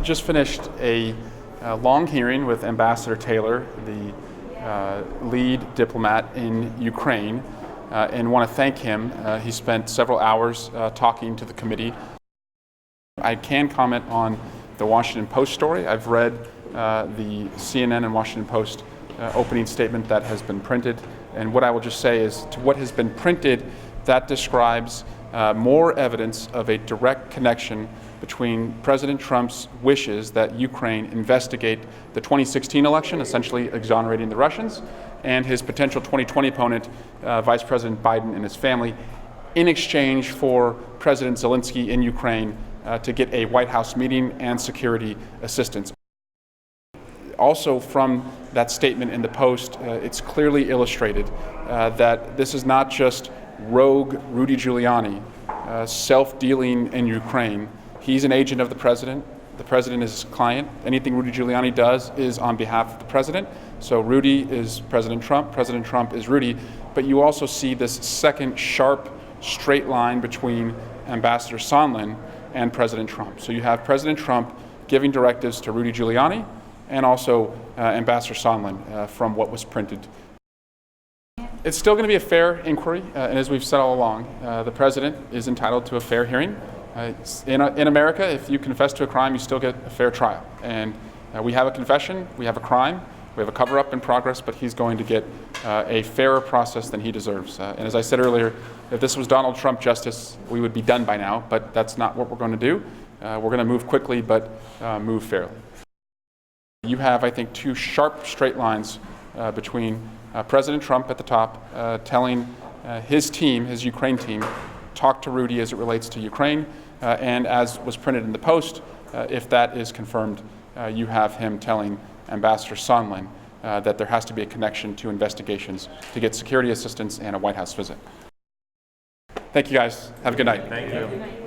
just finished a long hearing with Ambassador Taylor, the lead diplomat in Ukraine, and want to thank him. He spent several hours talking to the committee. I can comment on the Washington Post story. I've read the CNN and Washington Post opening statement that has been printed, and what I will just say is, to what has been printed, that describes more evidence of a direct connection between President Trump's wishes that Ukraine investigate the 2016 election, essentially exonerating the Russians, and his potential 2020 opponent, Vice President Biden, and his family, in exchange for President Zelenskiy in Ukraine to get a White House meeting and security assistance. Also, from that statement in the Post, it's clearly illustrated that this is not just rogue Rudy Giuliani self-dealing in Ukraine. He's an agent of the president. The president is his client. Anything Rudy Giuliani does is on behalf of the president. So Rudy is President Trump is Rudy. But you also see this second sharp, straight line between Ambassador Sondland and President Trump. So you have President Trump giving directives to Rudy Giuliani and also Ambassador Sondland from what was printed. It's still going to be a fair inquiry, and as we've said all along, the president is entitled to a fair hearing. In America, if you confess to a crime, you still get a fair trial. And we have a confession, we have a crime, we have a cover-up in progress, but he's going to get a fairer process than he deserves. And as I said earlier, if this was Donald Trump justice, we would be done by now, but that's not what we're going to do. We're going to move quickly, but move fairly. You have, I think, two sharp, straight lines between President Trump at the top telling his team, his Ukraine team, talk to Rudy as it relates to Ukraine, and as was printed in the Post, if that is confirmed, you have him telling Ambassador Sondland that there has to be a connection to investigations to get security assistance and a White House visit. Thank you, guys. Have a good night. Thank you.